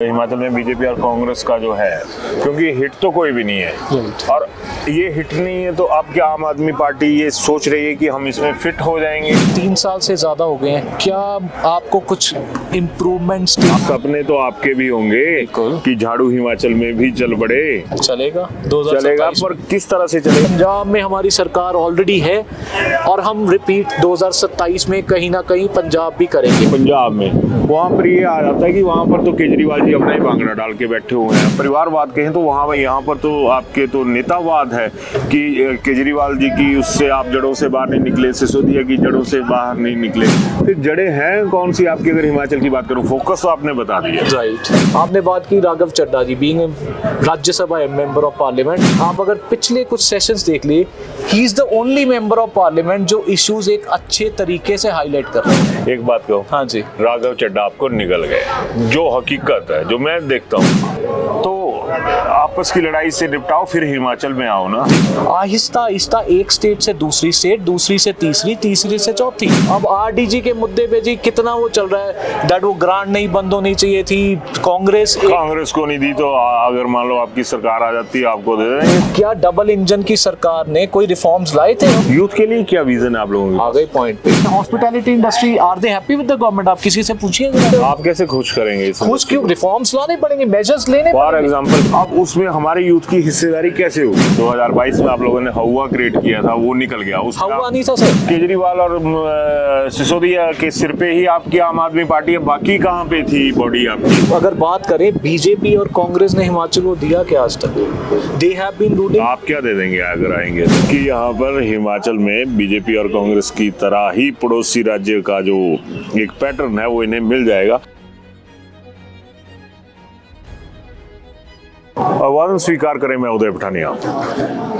हिमाचल में बीजेपी और कांग्रेस का जो है, क्योंकि हिट तो कोई भी नहीं है और ये हिट नहीं है, तो अब क्या आम आदमी पार्टी ये सोच रही है कि हम इसमें फिट हो जाएंगे? 3 साल से ज्यादा हो गए हैं, क्या आपको कुछ इम्प्रूवमेंट्स? सपने तो आपके भी होंगे कि झाड़ू हिमाचल में भी चल पड़े। चलेगा चलेगा, पर किस तरह से चलेगा? पंजाब में हमारी सरकार ऑलरेडी है और हम रिपीट 2027 में कहीं ना कहीं पंजाब भी करेंगे। पंजाब में वहाँ पर ये आ जाता है कि वहाँ पर तो केजरीवाल जी अपना ही भांगड़ा डाल के बैठे हुए हैं। परिवारवाद कहें तो वहाँ यहाँ पर तो आपके तो नेतावाद है कि केजरीवाल जी की उससे आप जड़ों से बाहर नहीं निकले, सिसोदिया की जड़ों से बाहर नहीं निकले। फिर जड़ें हैं कौन सी आपकी? अगर हिमाचल की बात करूँ, फोकस तो आपने बता दिया। राइट, आपने बात की Raghav Chadha ji being Rajya Sabha member of parliament. आप अगर पिछले कुछ सेशंस देख लिए, he is the only member of parliament जो इश्यूज एक अच्छे तरीके से हाईलाइट कर रहे हैं। एक बात कहो, हाँ जी, राघव चड्ढा आपको निकल गए, जो हकीकत है, जो मैं देखता हूँ, तो आपस की लड़ाई से निपटाओ, फिर हिमाचल में आओ ना। आहिस्ता आहिस्ता एक स्टेट से दूसरी स्टेट, दूसरी से तीसरी, तीसरी से चौथी। अब आरडीजी के मुद्दे पे जी कितना वो चल रहा है दैट वो ग्रांट नहीं बंद होनी चाहिए थी, कांग्रेस को नहीं दी, तो अगर मान लो आपकी सरकार आ जाती है आपको दे देंगे। क्या डबल इंजन की सरकार ने कोई रिफॉर्म्स लाए थे? यूथ के लिए क्या विजन है आप लोगों का? आ गए पॉइंट पे। Hospitality industry, are they happy with the government? आप किसी से पूछिए। आप कैसे खुश करेंगे? खुश क्यों? रिफॉर्म्स लाने पड़ेंगे, मेजर्स लेने फॉर पड़ेंगे। एग्जांपल, अब उसमें हमारे यूथ की हिस्सेदारी कैसे होगी? 2022 में आप लोगों ने हवा क्रिएट किया था, वो निकल गया। उस हवा नहीं था सर, केजरीवाल और सिसोदिया के सिर पे ही आपकी आम आदमी पार्टी है, बाकी कहाँ पे थी बॉडी आपकी? अगर बात करें बीजेपी और कांग्रेस ने हिमाचल को दिया क्या आज तक? They have been ruling. आप क्या दे देंगे अगर आएंगे कि यहाँ पर हिमाचल में बीजेपी और कांग्रेस की तरह ही पड़ोसी राज्य का जो एक पैटर्न है वो इन्हें मिल जाएगा? आह्वान स्वीकार करें, मैं उदय पठानिया।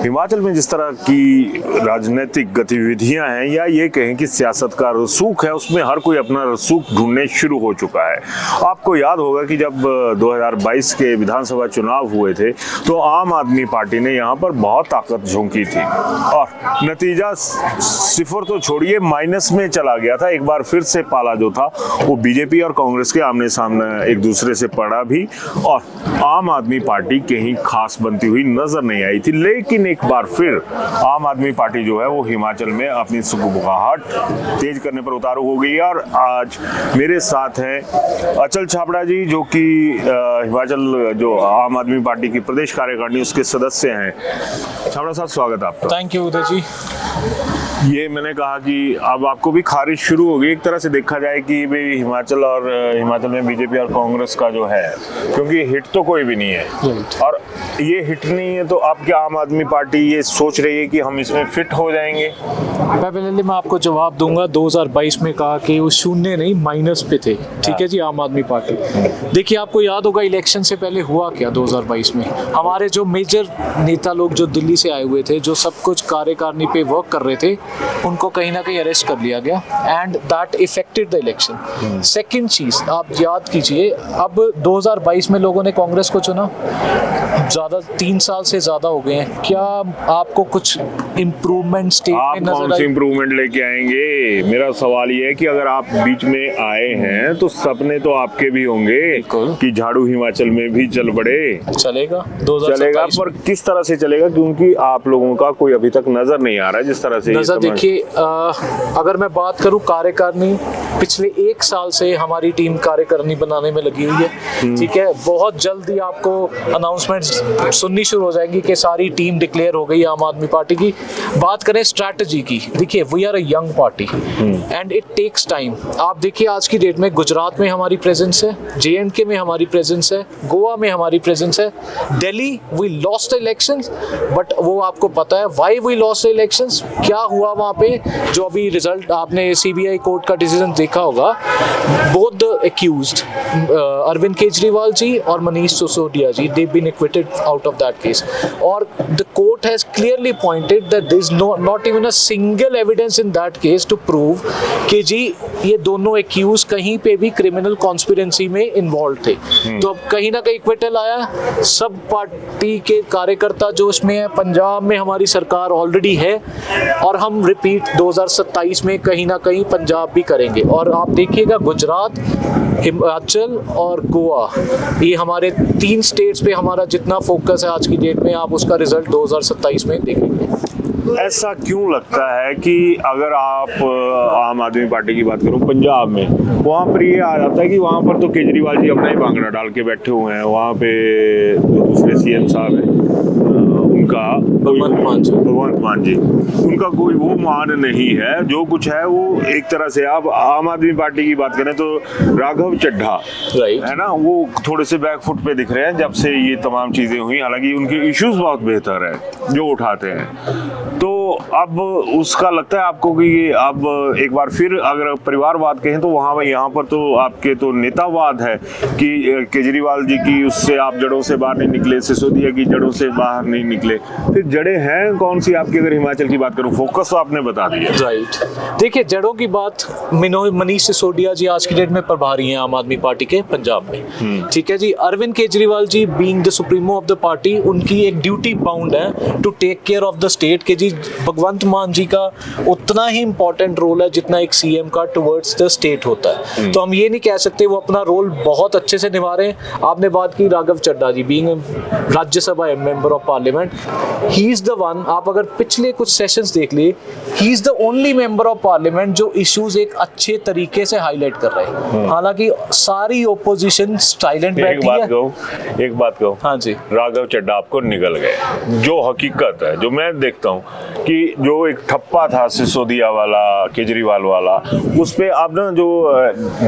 हिमाचल में जिस तरह की राजनीतिक गतिविधियां हैं, या ये कहें कि सियासत का रसूख है, उसमें हर कोई अपना रसूख ढूंढने शुरू हो चुका है। आपको याद होगा कि जब 2022 के विधानसभा चुनाव हुए थे, तो आम आदमी पार्टी ने यहाँ पर बहुत ताकत झोंकी थी और नतीजा सिफर तो छोड़िए, माइनस में चला गया था। एक बार फिर से पाला जो था वो बीजेपी और कांग्रेस के आमने सामने एक दूसरे से पड़ा भी, और आम आदमी पार्टी कहीं खास बनती हुई नजर नहीं आई थी। लेकिन एक बार फिर आम आदमी पार्टी जो है वो हिमाचल में अपनी सुगबुगाहट तेज करने पर उतारू हो गई है। और आज मेरे साथ हैं अचल छाबड़ा जी, जो कि हिमाचल जो आम आदमी पार्टी की प्रदेश कार्यकारिणी उसके सदस्य हैं। छाबड़ा साहब, स्वागत है आपका। थैंक यू उदय जी। ये मैंने कहा कि अब आपको भी खारिज शुरू हो गई, एक तरह से देखा जाए कि भाई हिमाचल में बीजेपी और कांग्रेस का जो है, क्योंकि हिट तो कोई भी नहीं है और ये हिट नहीं है, तो अब क्या आम आदमी पार्टी ये सोच रही है कि हम इसमें फिट हो जाएंगे? मैं आपको जवाब दूंगा। 2022 में कहा कि वो शून्य नहीं माइनस पे थे, ठीक है जी, आम आदमी पार्टी। देखिए, आपको याद होगा इलेक्शन से पहले हुआ क्या 2022 में? हमारे जो मेजर नेता लोग जो दिल्ली से आए हुए थे, जो सब कुछ कार्यकारिणी पे वर्क कर रहे थे, उनको कहीं ना कहीं अरेस्ट कर लिया गया and that affected the election. Second चीज आप याद कीजिए, अब 2022 में लोगों ने कांग्रेस को चुना, 3 साल से ज्यादा हो गए हैं, क्या आपको कुछ इम्प्रूवमेंट स्टेट में नजर कौन सी इम्प्रूवमेंट लेके आएंगे? मेरा सवाल ये है कि अगर आप बीच में आए हैं तो सपने तो आपके भी होंगे कि झाड़ू हिमाचल में भी चल पड़े। चलेगा, पर किस तरह से चलेगा? क्योंकि आप लोगों का कोई अभी तक नजर नहीं आ रहा है जिस तरह से। नजर देखिए, अगर मैं बात करूं कार्यकारिणी, पिछले 1 साल से हमारी टीम कार्यकारिणी बनाने में लगी हुई है, ठीक है। बहुत जल्दी आपको अनाउंसमेंट सुननी शुरू हो जाएगी कि सारी टीम डिक्लेयर हो गई आम आदमी पार्टी की। बात करें स्ट्रैटेजी की, देखिए we are a young party and it takes time. आप देखिए आज की डेट में गुजरात में हमारी प्रेजेंस है, JNK में हमारी प्रेजेंस है, गोवा में हमारी प्रेजेंस है, Delhi we lost elections, but वो आपको पता है व्हाई वी लॉस्ट इलेक्शंस, क्या हुआ वहाँ पे? जो अभी रिजल्ट आपने CBI कोर्ट का डिसीजन देखा होगा, both the accused Arvind Kejriwal ji और मनीष सिसोदिया जी, they've been acquitted out of that case, और the court has clearly pointed that there is not even a single evidence in that case to prove कि जी ये दोनों accused कहीं पे भी क्रिमिनल कॉन्स्पिरेंसी में involve थे। तो अब कहीं ना कहीं इक्विटल आया, सब पार्टी के कार्यकर्ता जो उसमें है, पंजाब में हमारी सरकार ऑलरेडी है और हम रिपीट 2027 में कहीं ना कहीं पंजाब भी करेंगे। और आप देखिएगा गुजरात हिमाचल और गोवा, ये हमारे 3 स्टेट्स पे हमारा जितना फोकस है आज की डेट में, आप उसका रिजल्ट 2027 में देखेंगे। ऐसा क्यों लगता है कि अगर आप आम आदमी पार्टी की बात करूं पंजाब में, वहाँ पर ये आ जाता है कि वहाँ पर तो केजरीवाल जी अपना ही भांगड़ा डाल के बैठे हुए हैं, वहाँ पे जो दूसरे सीएम साहब हैं उनका भगवंत मान जी, उनका कोई वो मान नहीं है, जो कुछ है वो एक तरह से। आप आम आदमी पार्टी की बात करें तो राघव चड्ढा है ना, वो थोड़े से बैकफुट पे दिख रहे हैं जब से ये तमाम चीजें हुई, हालांकि उनके इश्यूज बहुत बेहतर है जो उठाते हैं। तो अब उसका लगता है आपको कि अब एक बार फिर अगर परिवारवाद कहें तो वहाँ यहाँ पर तो आपके तो नेतावाद है कि केजरीवाल जी की उससे आप जड़ों से बाहर नहीं निकले, सिसोदिया की जड़ों से बाहर नहीं निकले, फिर जड़ें हैं कौन सी आपकी? अगर हिमाचल की बात करूं, फोकस तो आपने बता दिया। राइट, देखिए जड़ों की बात, मनीष सिसोदिया जी आज की डेट में प्रभारी हैं आम आदमी पार्टी के पंजाब में, ठीक है जी। Arvind Kejriwal ji being the supremo of the party, उनकी एक ड्यूटी बाउंड है to take care of the state के जी। भगवंत मान जी का उतना ही इंपॉर्टेंट रोल है जितना एक सीएम का टुवर्ड्स द स्टेट होता है, तो हम ये नहीं कह सकते वो अपना रोल बहुत अच्छे से निभा रहे हैं। आपने बात की Raghav Chadha ji being Rajya Sabha member of parliament, he is the one, आप अगर पिछले कुछ सेशंस देख लिए, he is the only member of parliament जो इश्यूज एक अच्छे तरीके से हाईलाइट कर रहे हैं, हालांकि सारी ओपोजिशन साइलेंट बैठी है। एक बात कहूं, हाँ जी, राघव चड्ढा आपको निकल गए। जो हकीकत है, जो मैं देखता हूं कि जो एक ठप्पा था सिसोदिया वाला, केजरीवाल वाला, उस पे आप ना जो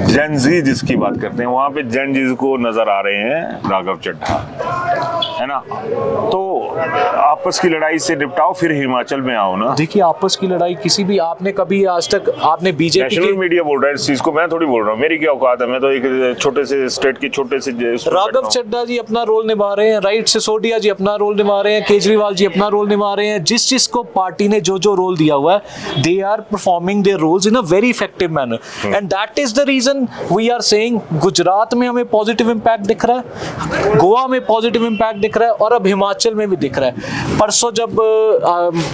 जेनजी जिसकी बात करते हैं, वहां पे जेनजी को नजर आ रहे हैं राघव चड्ढा, है ना। तो आपस की लड़ाई से निपटाओ, फिर हिमाचल में आओ ना। देखिए आपस की लड़ाई किसी भी, आपने कभी आज तक आपने बीजेपी नेशनल मीडिया बोल रहा है इस चीज को, मैं थोड़ी बोल रहा हूँ, मेरी क्या औकात है, मैं तो एक छोटे से स्टेट के छोटे से। राघव चड्ढा जी अपना रोल निभा रहे हैं, राइट, सिसोदिया जी अपना रोल निभा रहे हैं, केजरीवाल जी अपना रोल निभा रहे हैं। जिस को पार्टी ने जो रोल दिया हुआ है, they are performing their roles in a very effective manner, and that is the reason we are seeing Gujarat में हमें पॉजिटिव इंपैक्ट दिख रहा है, गोवा में पॉजिटिव इंपैक्ट दिख रहा है, और अब हिमाचल में भी दिख रहा है। परसों जब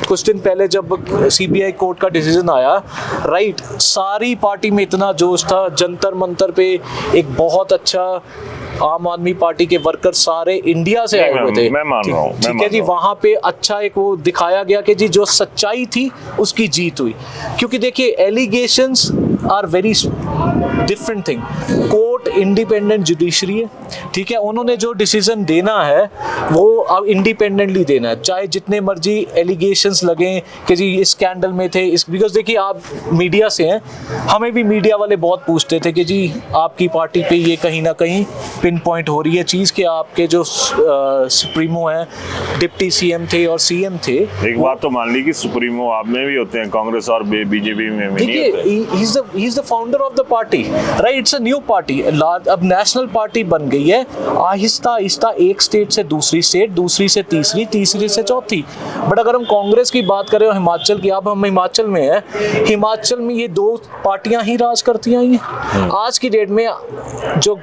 कुछ दिन पहले जब सीबीआई कोर्ट का डिसीजन आया, राइट, सारी पार्टी में इतना जोश था, जंतर मंतर पे एक बहुत अच्छा आम आदमी पार्टी के वर्कर सारे इंडिया से आए हुए थे, मैं मान रहा हूं, ठीक है जी। वहां पे अच्छा एक वो दिखाया गया कि जी जो सच्चाई थी उसकी जीत हुई, क्योंकि देखिए allegations are very different thing. Court independent judiciary है, ठीक है, उन्होंने जो डिसीजन देना है वो अब इंडिपेंडेंटली देना है, चाहे जितने मर्जी एलिगेशंस लगे कि जी इस स्कैंडल में थे इस, बिकॉज देखिए आप मीडिया से हैं, हमें भी मीडिया वाले बहुत पूछते थे कि जी आपकी पार्टी पे ये कहीं ना कहीं पिन पॉइंट हो रही है चीज कि आपके जो सुप्रीमो हैं, डिप्टी सीएम थे और सीएम थे। एक बात तो मान ली कि सुप्रीमो आप में भी होते हैं, कांग्रेस और बीजेपी में नहीं होते। ही is the founder of the party, right, it's a new party, अब नेशनल पार्टी बन गई है, आहिस्ता आहिस्ता एक स्टेट से दूसरी स्टेट, दूसरी से तीसरी, तीसरी से चौथी। बट अगर हम कांग्रेस की बात करें और हिमाचल की, अब हम हिमाचल में है, हिमाचल में ये 2 पार्टियां ही राज करती आई हैं आज की डेट में। जो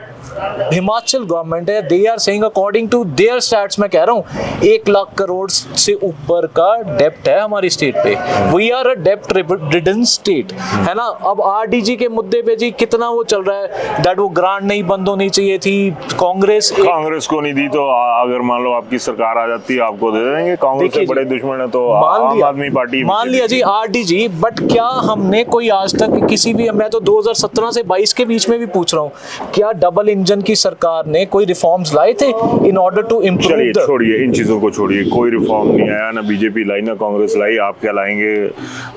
हिमाचल गवर्नमेंट है, they are saying according to their stats, मैं कह रहा हूँ 1 लाख करोड़ से ऊपर का डेप्ट है हमारी स्टेट पे, वी आर अ डेप्ट रिडन स्टेट, है ना। अब आरडीजी के मुद्दे पे जी कितना वो चल रहा है, दैट वो ग्रांट नहीं बंद होनी चाहिए थी, कांग्रेस को नहीं दी, तो अगर मान लो आपकी सरकार आ जाती है आपको दे देंगे। कांग्रेस के बड़े दुश्मन है तो आम आदमी पार्टी मान लिया जी आरडीजी, बट क्या हमने कोई आज तक किसी भी, मैं तो 2017 से 22 के बीच में भी पूछ रहा हूँ, क्या डबल इंजन की सरकार ने कोई रिफॉर्म्स लाए थे इन ऑर्डर टू इम्प्रूव? छोड़िए इन चीजों को, छोड़िए, कोई रिफॉर्म नहीं आया, ना बीजेपी लाई ना कांग्रेस लाई, आप क्या लाएंगे?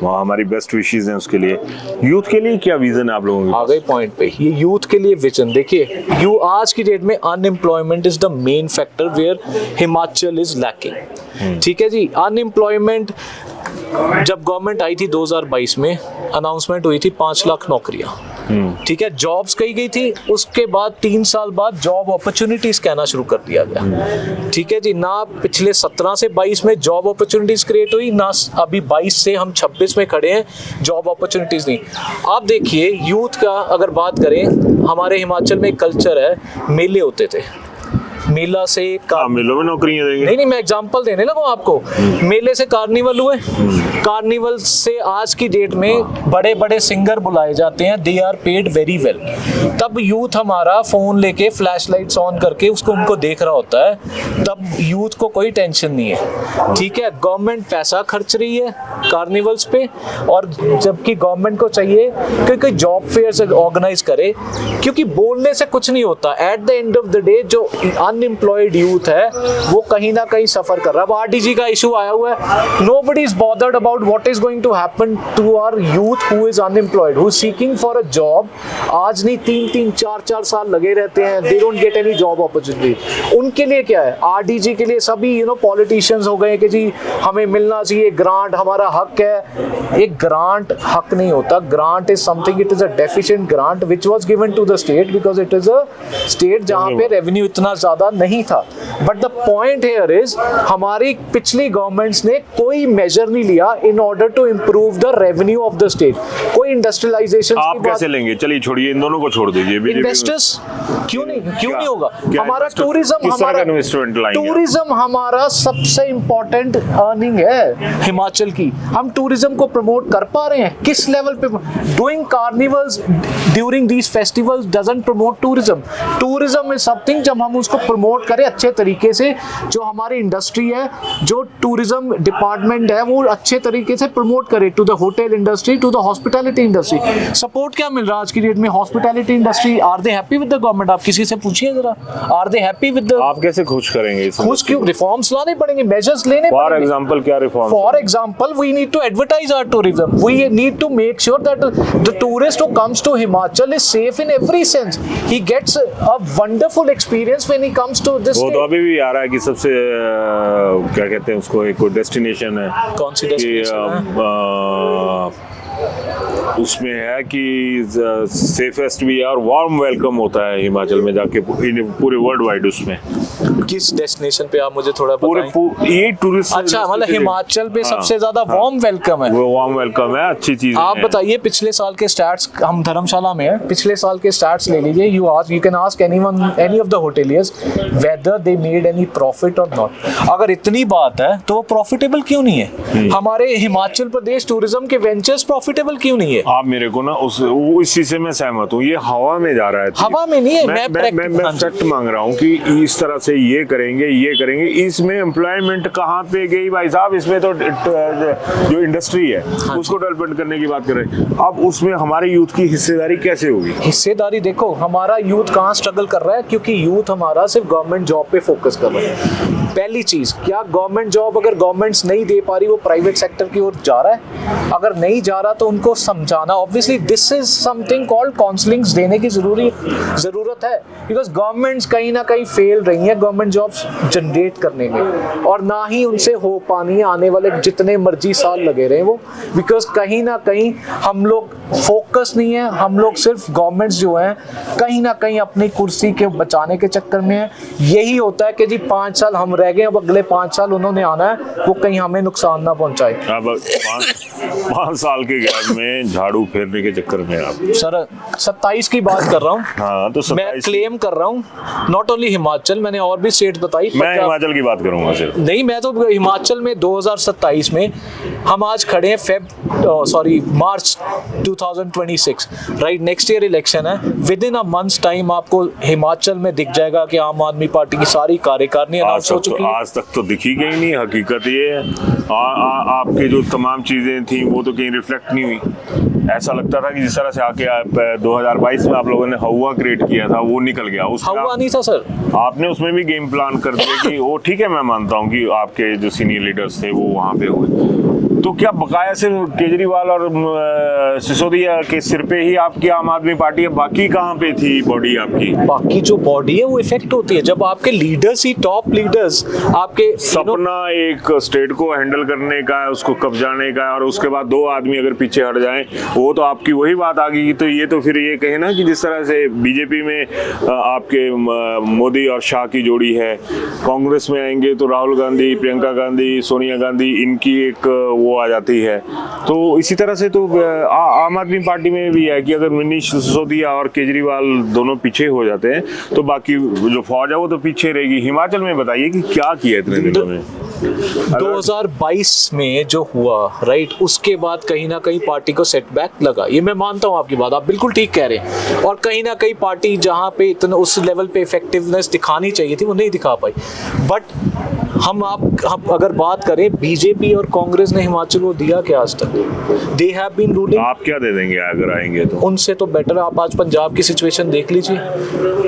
वहाँ हमारी बेस्ट विशेस हैं उसके लिए। यूथ के लिए क्या विजन है आप लोगों के? आ गए पॉइंट पे, ये यूथ के लिए विजन देखिए, आज की डेट में unemployment is the main factor where Himachal is lacking, ठीक है जी। अनएम्प्लॉयमेंट, जब गवर्नमेंट आई थी 2022 में, अनाउंसमेंट हुई थी 5 लाख नौकरियां, ठीक है, जॉब्स कही गई थी, उसके बाद 3 साल बाद जॉब अपॉर्चुनिटीज कहना शुरू कर दिया गया, ठीक है जी। ना पिछले 17 से 22 में जॉब अपॉर्चुनिटीज क्रिएट हुई, ना अभी 22 से हम 26 में खड़े हैं जॉब अपॉर्चुनिटीज नहीं। आप देखिए यूथ का अगर बात करें, हमारे हिमाचल में एक कल्चर है, मेले होते थे, मेला से मेलों में नौकरियां देंगे। नहीं, मैं एग्जांपल देने लगा हूं आपको। मेले से कार्निवल हुए, कार्निवल से आज की डेट में बड़े बड़े सिंगर बुलाए जाते हैं, they are paid very well. तब यूथ हमारा फोन लेके फ्लैश लाइट्स ऑन करके उसको उनको देख रहा होता है, तब यूथ को कोई टेंशन नहीं है, ठीक है। गवर्नमेंट पैसा खर्च रही है कार्निवल्स पे, और जबकि गवर्नमेंट को चाहिए कि कोई जॉब फेयर्स ऑर्गेनाइज करे, क्योंकि बोलने से कुछ नहीं होता। At the end of the day जो अनएम्प्लॉयड यूथ है वो कहीं ना कहीं सफर कर रहा है। अब आरटीजी का इशू आया हुआ है, nobody is bothered about what is going to happen to our youth who is unemployed, who is seeking for a job. आज नहीं 3-3, 4-4 साल लगे रहते हैं, they don't get any job opportunity. उनके लिए क्या है, आरडीजी के लिए सभी पॉलिटिशियंस हो गए कि जी हमें मिलना चाहिए ग्रांट, हमारा हक है। एक ग्रांट हक नहीं होता, grant is something, it is a deficient grant which was given to the state because it is a state जहां पे रेवेन्यू इतना ज्यादा नहीं था। But the point here is हमारी पिछली गवर्नमेंट्स ने कोई मेजर नहीं लिया in order to improve the revenue of the state. कोई इंडस्ट्रियलाइजेशन आप कैसे लेंगे? चलिए छोड़िए, इन दोनों को छोड़ दीजिए। इन्वेस्टर्स क्यों नहीं होगा? हमारा टूरिज्म हमारा सबसे इंपॉर्टेंट अर्निंग है हिमाचल की। हम टूरिज्म को प्रमोट कर पा रहे हैं किस लेवल पे? Doing carnivals during these festivals doesn't promote tourism. Tourism is something जब हम उसको प्रमोट करें अच्छे तरीके से, जो हमारी इंडस्ट्री है, जो टूरिज्म डिपार्टमेंट है, वो अच्छे तरीके से प्रमोट करे to the hotel industry, to the hospitality industry. Support क्या मिल रहा है आज की डेट में hospitality industry? Are they happy with the government? आप किसी से पूछिए जरा, are they happy with the? आप कैसे खुश करेंगे? खुश क्यों? रिफॉर्म्स लाने पड़ेंगे, मेजर्स लेने पड़ेंगे। फॉर एग्जांपल क्या reform? For example we need to advertise our tourism, we need to make sure that the tourist who comes to Himachal is safe in every sense, he gets a wonderful experience when he comes to this. वो तो अभी भी आ रहा है कि सबसे क्या कहते हैं उसको, एक डेस्टिनेशन है। कौन सी डेस्टिनेशन है? उसमें है कि सेफेस्ट भी है और वार्म वेलकम होता है हिमाचल में जाके पूरे वर्ल्ड वाइड। उसमें किस डेस्टिनेशन पे आप मुझे थोड़ा बताएं? ये टूरिस्ट, अच्छा, मतलब हिमाचल पे सबसे ज्यादा वार्म वेलकम है। वो वार्म वेलकम है, अच्छी चीज। आप बताइए पिछले साल के स्टैट्स, हम धर्मशाला में हैं, पिछले साल के स्टैट्स ले लीजिए। You can ask anyone, any of the hoteliers whether they made any profit और नॉट। अगर इतनी बात है तो वो प्रॉफिटेबल क्यों नहीं है? हमारे हिमाचल प्रदेश टूरिज्म के वेंचर्स प्रॉफिटेबल क्यों नहीं है? आप मेरे को ना उस चीज से मैं सहमत हूँ, ये हवा में जा रहा है। हवा में नहीं है, मैं फैक्ट मांग रहा हूँ कि इस तरह से ये करेंगे, इसमें एम्प्लॉयमेंट कहाँ पे गई भाई साहब? इसमें तो जो इंडस्ट्री है उसको डेवलपमेंट करने की बात कर रहे हैं। अब उसमें हमारे यूथ की हिस्सेदारी कैसे होगी? हिस्सेदारी देखो, हमारा यूथ कहाँ स्ट्रगल कर रहा है, क्योंकि यूथ हमारा सिर्फ गवर्नमेंट जॉब पे फोकस कर रहा है। पहली चीज, क्या गवर्नमेंट जॉब अगर गवर्नमेंट्स नहीं दे पा रही, वो प्राइवेट सेक्टर की ओर जा रहा है? अगर नहीं जा रहा तो उनको समझाना, obviously this is something called counsellings देने की जरूरत है, बिकॉज गवर्नमेंट्स कहीं ना कहीं फेल रही हैं गवर्नमेंट जॉब्स जनरेट करने में, और ना ही उनसे हो पानी है आने वाले जितने मर्जी साल लगे रहे वो, बिकॉज कहीं ना कहीं हम लोग फोकस नहीं है। हम लोग सिर्फ गवर्नमेंट्स जो हैं कहीं ना कहीं अपनी कुर्सी के बचाने के चक्कर में है। यही होता है कि जी 5 साल हम रह गए, अब अगले 5 साल उन्होंने आना है, वो कहीं हमें नुकसान ना पहुंचाए। अब 5 साल के गैप में झाड़ू फेरने के चक्कर में आप सर 27 की बात कर रहा हूँ। हाँ, तो मैं क्लेम कर रहा हूँ, नॉट ओनली हिमाचल, मैंने और भी स्टेट बताई। मैं हिमाचल की बात करूंगा सिर्फ। नहीं, मैं तो हिमाचल में 2027 में, हम आज खड़े हैं मार्च 2026, राइट? नेक्स्ट ईयर इलेक्शन है। With in a months time आपको हिमाचल में दिख जाएगा कि आम आदमी पार्टी की सारी कार्यकारिणी अनाउंस हो चुकी है। आज तक तो दिखी गई नहीं, हकीकत ये है। आपके जो तमाम चीजें थी वो तो कहीं रिफ्लेक्ट नहीं हुई। ऐसा लगता था कि जिस तरह से आके 2022 में आप लोगों ने हवा क्रिएट किया था वो निकल गया। हवा नहीं था सर, आपने उसमें भी गेम प्लान कर दिया कि वो ठीक है, मैं मानता हूँ कि आपके जो सीनियर लीडर्स थे वो वहाँ पे हुए, तो क्या बकाया सिर्फ केजरीवाल और सिसोदिया के सिर पे ही आपकी आम आदमी पार्टी है? बाकी कहाँ पे थी बॉडी आपकी? बाकी जो बॉडी है वो इफेक्ट होती है जब आपके लीडर्स ही, टॉप लीडर्स आपके, सपना एक स्टेट को हैंडल करने का है, उसको कब्जाने का है, और उसके बाद 2 आदमी अगर पीछे हट जाएं, वो तो आपकी वही बात आ गई। तो ये तो फिर ये कहे ना कि जिस तरह से बीजेपी में आपके मोदी और शाह की जोड़ी है, कांग्रेस में आएंगे तो राहुल गांधी, प्रियंका गांधी, सोनिया गांधी, इनकी एक वो आ जाती है। तो इसी तरह से तो आम आदमी पार्टी में भी है कि अगर मनीष सिसोदिया और केजरीवाल दोनों पीछे हो जाते हैं तो बाकी जो फौज है वो तो पीछे रहेगी। हिमाचल में बताइए कि क्या किया इतने दिनों में? 2022 में जो हुआ राइट, उसके बाद कहीं ना कहीं पार्टी को सेटबैक लगा, ये मैं मानता हूँ आपकी बात, आप बिल्कुल ठीक कह रहे हैं। और कहीं ना कहीं पार्टी जहाँ पे इतना उस लेवल पे इफेक्टिवनेस दिखानी चाहिए थी वो नहीं दिखा पाई। बट हम अगर बात करें बीजेपी और कांग्रेस ने हिमाचल को दिया क्या आज तक? They have been ruling. आप क्या दे देंगे अगर आएंगे तो? उनसे तो बेटर आप आज पंजाब की सिचुएशन देख लीजिए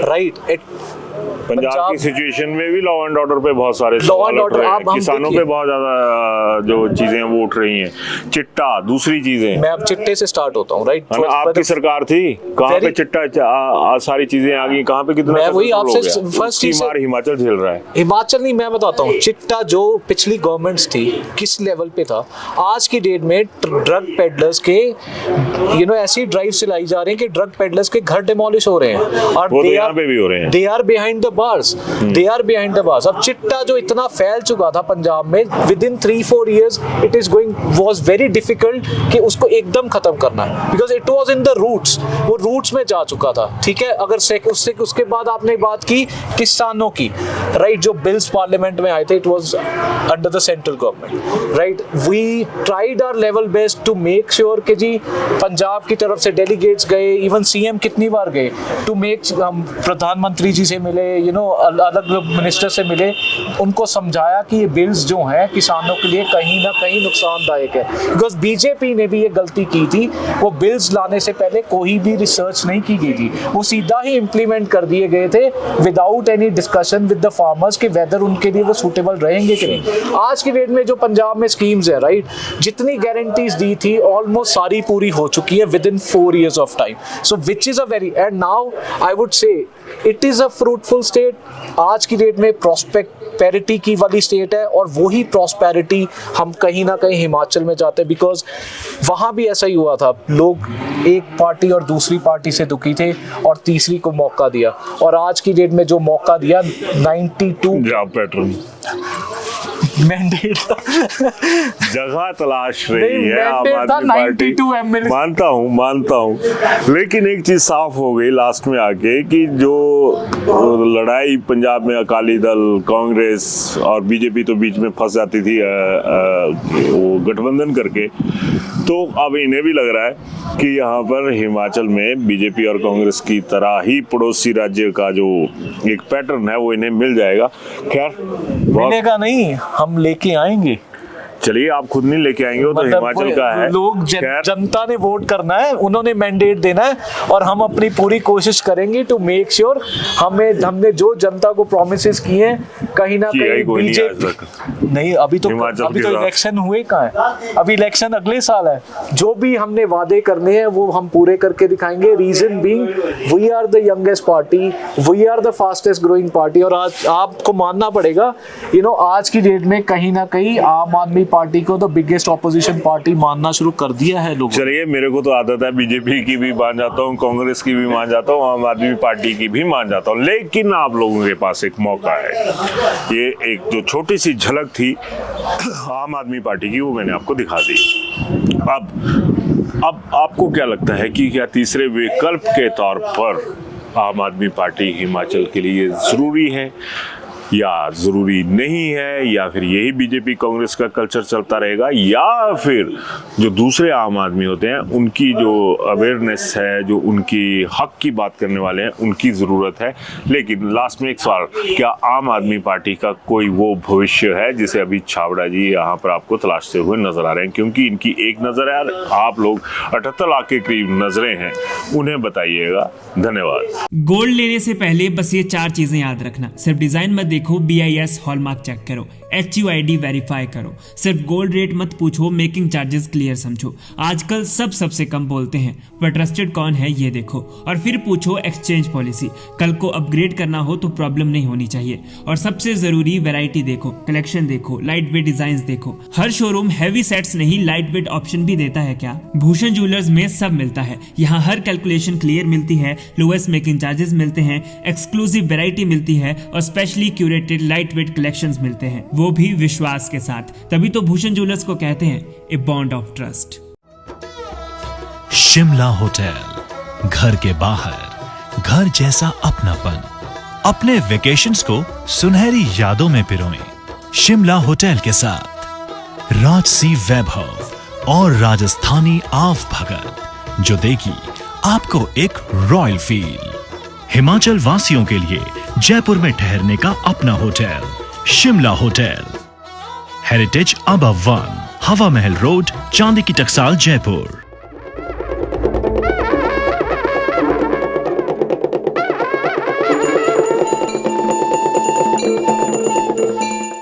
राइट। पंजाब की सिचुएशन में भी लॉ एंड ऑर्डर पे बहुत सारे सवाल उठ रहे हैं, किसानों पे बहुत ज्यादा जो चीजें वो उठ रही हैं, चिट्टा, दूसरी चीजें। मैं अब चिट्टे से स्टार्ट होता हूँ राइट। आपकी सरकार थी, कहाँ पे चिट्टा सारी चीजें आ गई, कहाँ पे कितना? मैं वही आपसे फर्स्ट चीज हिमाचल झेल रहा है। हिमाचल नहीं, मैं बताता हूँ चिट्टा जो पिछली गवर्नमेंट्स थी किस लेवल पे था। आज की डेट में ड्रग पेडलर्स के ऐसी ड्राइव चलाई जा रही है कि ड्रग पेडलर्स के घर डिमोलिश हो रहे हैं और वो तो यहाँ पे भी हो रहे हैं। They are behind the bars, they are behind the bars. अब चिट्टा जो इतना फैल चुका था पंजाब में, within 3-4 years it is going was very difficult कि उसको एकदम खत्म करना है, because it was in the roots, वो रूट्स में जा चुका था। ठीक है, अगर उसके बाद आपने बात की किसानों की राइट, जो बिल्स पार्लियामेंट में आए थे, it was under the central government right. We tried our level best to make sure कि जी पंजाब की तरफ से डेलीगेट्स गए, इवन सीएम कितनी बार गए टू मेक, प्रधानमंत्री जी से मिले, अलग मिनिस्टर से मिले, उनको समझाया कि ये बिल्स जो हैं किसानों के लिए कहीं ना कहीं नुकसानदायक है। बिकॉज बीजेपी ने भी ये गलती की थी, वो बिल्स लाने से पहले कोई भी रिसर्च नहीं की गई थी, वो सीधा ही इम्प्लीमेंट कर दिए गए थे without any discussion with the farmers कि वेदर उनके लिए वो सूटेबल रहेंगे कि नहीं। आज की डेट में जो पंजाब में स्कीम्स है राइट, जितनी गारंटीज दी थी ऑलमोस्ट सारी पूरी हो चुकी है with in 4 years of time. So which is a very, and now I would say it is a fruitful state. आज की डेट में प्रॉस्पेरिटी की वाली स्टेट है, और वही प्रॉस्पेरिटी हम कहीं ना कहीं हिमाचल में जाते हैं, बिकॉज वहाँ भी ऐसा ही हुआ था, लोग एक पार्टी और दूसरी पार्टी से दुखी थे और तीसरी को मौका दिया, और आज की डेट में जो मौका दिया 92 पैटर्न मैंडेट जगह तलाश रही है आम आदमी पार्टी। 92 MLA। मानता हूँ, लेकिन एक चीज साफ हो गई लास्ट में आके कि जो लड़ाई पंजाब में अकाली दल, कांग्रेस और बीजेपी तो बीच में फंस जाती थी वो गठबंधन करके, तो अब इन्हें भी लग रहा है कि यहाँ पर हिमाचल में बीजेपी और कांग्रेस की तरह ही पड़ोसी राज्य का जो एक पैटर्न है वो इन्हें मिल जाएगा। खैर मिलेगा नहीं, हम लेके आएंगे। चलिए, आप खुद नहीं लेके आएंगे, वो तो हिमाचल का है। लोग जनता ने वोट करना है, उन्होंने मैंडेट देना है, और हम अपनी पूरी कोशिश करेंगे टू मेक श्योर हमने जो जनता को प्रोमिसेस किए हैं कहीं ना कहीं बीजेपी नहीं, अभी तो इलेक्शन हुए कहाँ है, अभी इलेक्शन अगले साल है। जो भी हमने वादे करने हैं वो हम पूरे करके दिखाएंगे। Reason being we are the youngest party, we are the fastest growing party, और आज आपको मानना पड़ेगा आज की डेट में कहीं ना कहीं आम आदमी पार्टी को तो बिगेस्ट ऑपोजिशन पार्टी मानना शुरू कर दिया है लोगों। चलिए, मेरे को तो आदत है बीजेपी की भी मान जाता हूँ, कांग्रेस की भी मान जाता हूँ, आम आदमी पार्टी की भी मान जाता हूँ, लेकिन आप लोगों के पास एक मौका है। ये एक जो छोटी सी झलक थी आम आदमी पार्टी की, वो मैंने आपको दिखा दी। अब आपको क्या लगता है कि क्या तीसरे विकल्प के तौर पर आम आदमी पार्टी हिमाचल के लिए जरूरी है या जरूरी नहीं है, या फिर यही बीजेपी कांग्रेस का कल्चर चलता रहेगा, या फिर जो दूसरे आम आदमी होते हैं उनकी जो अवेयरनेस है, जो उनकी हक की बात करने वाले हैं, उनकी ज़रूरत है। लेकिन लास्ट में एक सवाल, क्या आम आदमी पार्टी का कोई वो भविष्य है जिसे अभी छाबड़ा जी यहाँ पर आपको तलाशते हुए नजर आ रहे हैं? क्योंकि इनकी एक नज़र है, आप लोग 78 लाख के करीब नजरें हैं, उन्हें बताइएगा। धन्यवाद। गोल्ड लेने से पहले बस ये 4 चीजें याद रखना। सिर्फ डिजाइन मत देखो, BIS हॉलमार्क चेक करो, HUID वेरीफाई करो, सिर्फ गोल्ड रेट मत पूछो, मेकिंग चार्जेस क्लियर समझो। आजकल सबसे कम बोलते हैं, पर ट्रस्टेड कौन है ये देखो, और फिर पूछो एक्सचेंज पॉलिसी। कल को अपग्रेड करना हो तो प्रॉब्लम नहीं होनी चाहिए। और सबसे जरूरी वैरायटी देखो, कलेक्शन देखो, लाइट वेट डिजाइन देखो। हर शोरूम हैवी सेट्स नहीं, लाइट वेट ऑप्शन भी देता है क्या? भूषण ज्वेलर्स में सब मिलता है। यहाँ हर कैलकुलेशन क्लियर मिलती है, लोएस्ट मेकिंग चार्जेस मिलते हैं, एक्सक्लूसिव वैरायटी मिलती है, और specially curated light weight collections मिलते हैं, वो भी विश्वास के साथ। तभी तो भूषण ज्वेलर्स को कहते हैं a bond of trust. Shimla hotel, घर के बाहर घर जैसा अपनापन। अपने वेकेशंस को सुनहरी यादों में पिरोएं शिमला होटल के साथ। राजसी वैभव और राजस्थानी आव भगत जो देगी आपको एक रॉयल फील। हिमाचल वासियों के लिए जयपुर में ठहरने का अपना hotel Shimla hotel. Heritage above 1, हवा महल रोड, चांदी की टकसाल, जयपुर।